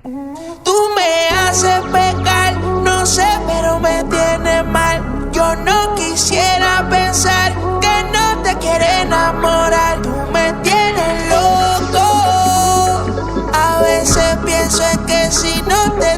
Tú me haces pecar, no sé, pero me tienes mal. Yo no quisiera pensar que no te quiere enamorar. Tú me tienes loco. A veces pienso en que si no te